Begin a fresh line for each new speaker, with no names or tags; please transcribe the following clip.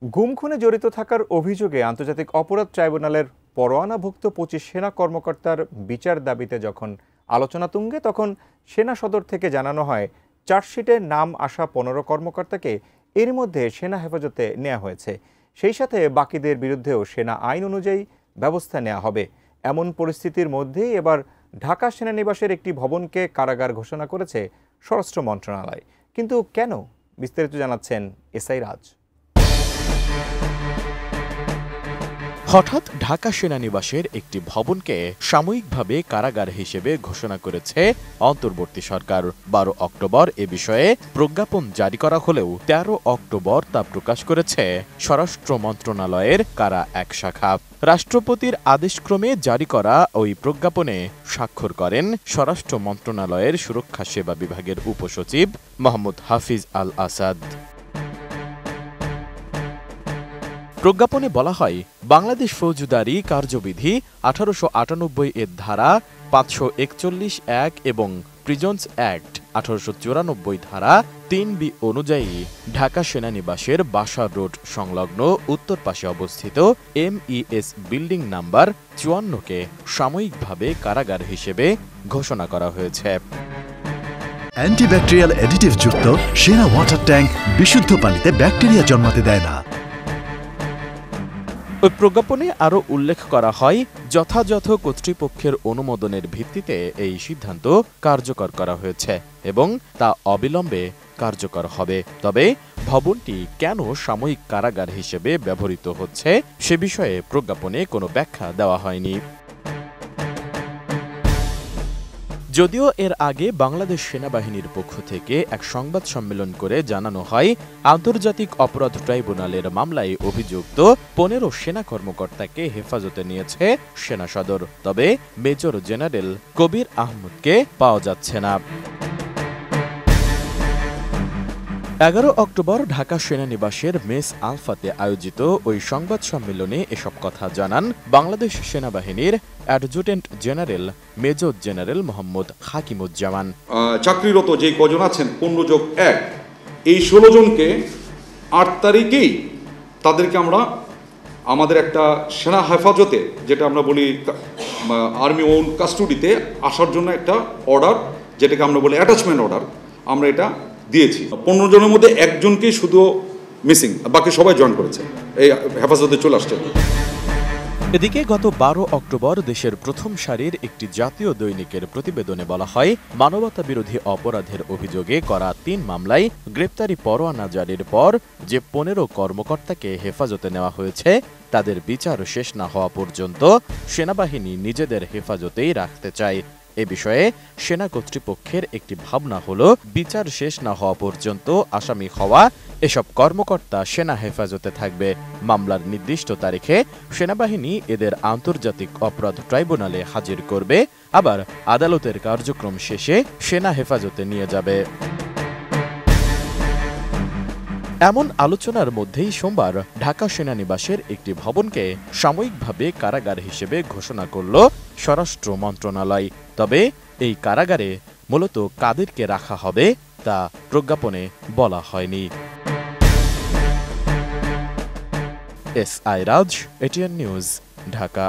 গুম খুনে জড়িত থাকার অভিযোগে আন্তর্জাতিক অপরাধ ট্রাইব্যুনালের পরোয়ানাভুক্ত ২৫ সেনা কর্মকর্তার বিচার দাবিতে যখন আলোচনা তুঙ্গে, তখন সেনা সদর থেকে জানানো হয় চার্জশিটে নাম আসা ১৫ কর্মকর্তাকে এর মধ্যে সেনা হেফাজতে নেওয়া হয়েছে। সেই সাথে বাকিদের বিরুদ্ধেও সেনা আইন অনুযায়ী ব্যবস্থা নেওয়া হবে। এমন পরিস্থিতির মধ্যেই এবার ঢাকা সেনানিবাসের একটি ভবনকে কারাগার ঘোষণা করেছে স্বরাষ্ট্র মন্ত্রণালয়। কিন্তু কেন? বিস্তারিত জানাচ্ছেন এসআই রাজ।
হঠাৎ ঢাকা সেনানিবাসের একটি ভবনকে সাময়িকভাবে কারাগার হিসেবে ঘোষণা করেছে অন্তর্বর্তী সরকার। ১২ অক্টোবর এ বিষয়ে প্রজ্ঞাপন জারি করা হলেও ১৩ অক্টোবর তা প্রকাশ করেছে স্বরাষ্ট্র মন্ত্রণালয়ের কারা এক শাখা। রাষ্ট্রপতির আদেশক্রমে জারি করা ওই প্রজ্ঞাপনে স্বাক্ষর করেন স্বরাষ্ট্র মন্ত্রণালয়ের সুরক্ষা সেবা বিভাগের উপসচিব মোহাম্মদ হাফিজ আল আসাদ। প্রজ্ঞাপনে বলা হয়, বাংলাদেশ ফৌজদারি কার্যবিধি ১৮৯৮ এর ধারা ৫৪১ এবং প্রিজন্স অ্যাক্ট ১৮৯৪ ধারা ৩B অনুযায়ী ঢাকা সেনানিবাসের বাসার রোড সংলগ্ন উত্তর পাশে অবস্থিত MES বিল্ডিং নাম্বার ৫৪কে সাময়িকভাবে কারাগার হিসেবে ঘোষণা করা হয়েছে।
অ্যান্টিব্যাকটেরিয়াল অ্যাডিটিভ যুক্ত সেরা ওয়াটার ট্যাঙ্ক বিশুদ্ধ পানিতে ব্যাকটেরিয়া জন্মাতে দেয় না।
ওই প্রজ্ঞাপনে আরও উল্লেখ করা হয়, যথাযথ কর্তৃপক্ষের অনুমোদনের ভিত্তিতে এই সিদ্ধান্ত কার্যকর করা হয়েছে এবং তা অবিলম্বে কার্যকর হবে। তবে ভবনটি কেন সাময়িক কারাগার হিসেবে ব্যবহৃত হচ্ছে সে বিষয়ে প্রজ্ঞাপনে কোনো ব্যাখ্যা দেওয়া হয়নি। যদিও এর আগে বাংলাদেশ সেনাবাহিনীর পক্ষ থেকে এক সংবাদ সম্মেলন করে জানানো হয়, আন্তর্জাতিক অপরাধ ট্রাইব্যুনালের মামলায় অভিযুক্ত ১৫ সেনা কর্মকর্তাকে হেফাজতে নিয়েছে সেনা সদর। তবে মেজর জেনারেল কবির আহমদকে পাওয়া যাচ্ছে না। ১১ অক্টোবর ঢাকা সেনানিবাসের মেস আলফাতে আয়োজিত ওই সংবাদ সম্মেলনে এসব কথা জানান বাংলাদেশ সেনাবাহিনীর adjutant general major general Mohammad Hakimuzzaman.
চাকরিরত যে কজন আছেন ১৫+১, এই ১৬ জনকে ৮ তারিখেই তাদেরকে আমরা আমাদের একটা সেনা হেফাজতে, যেটা আমরা বলি আর্মি ওন কাস্টডিতে আসার জন্য একটা অর্ডার, যেটাকে আমরা বলি অ্যাটাচমেন্ট অর্ডার, আমরা এটা দিয়েছি। ১৫ জনের মধ্যে একজনকেই শুধু মিসিং, বাকি সবাই জয়েন করেছে, এই হেফাজতে চলে আসছে।
এদিকে গত ১২ অক্টোবর দেশের প্রথম সারির একটি জাতীয় দৈনিকের প্রতিবেদনে বলা হয়, মানবতা বিরোধী অপরাধের অভিযোগে করা ৩ মামলায় গ্রেপ্তারি পরোয়ানা জারির পর যে ১৫ কর্মকর্তাকে হেফাজতে নেওয়া হয়েছে তাদের বিচার শেষ না হওয়া পর্যন্ত সেনাবাহিনী নিজেদের হেফাজতেই রাখতে চায়। এ বিষয়ে সেনা কর্তৃপক্ষের একটি ভাবনা হল, বিচার শেষ না হওয়া পর্যন্ত আসামি হওয়া এসব কর্মকর্তা সেনা হেফাজতে থাকবে। মামলার নির্দিষ্ট তারিখে সেনাবাহিনী এদের আন্তর্জাতিক অপরাধ ট্রাইব্যুনালে হাজির করবে, আবার আদালতের কার্যক্রম শেষে সেনা হেফাজতে নিয়ে যাবে। এমন আলোচনার মধ্যেই সোমবার ঢাকা সেনানিবাসের একটি ভবনকে সাময়িকভাবে কারাগার হিসেবে ঘোষণা করল স্বরাষ্ট্র মন্ত্রণালয়। তবে এই কারাগারে মূলত কাদেরকে রাখা হবে তা প্রজ্ঞাপনে বলা হয়নি। এসআই রাজ, এটিএন নিউজ, ঢাকা।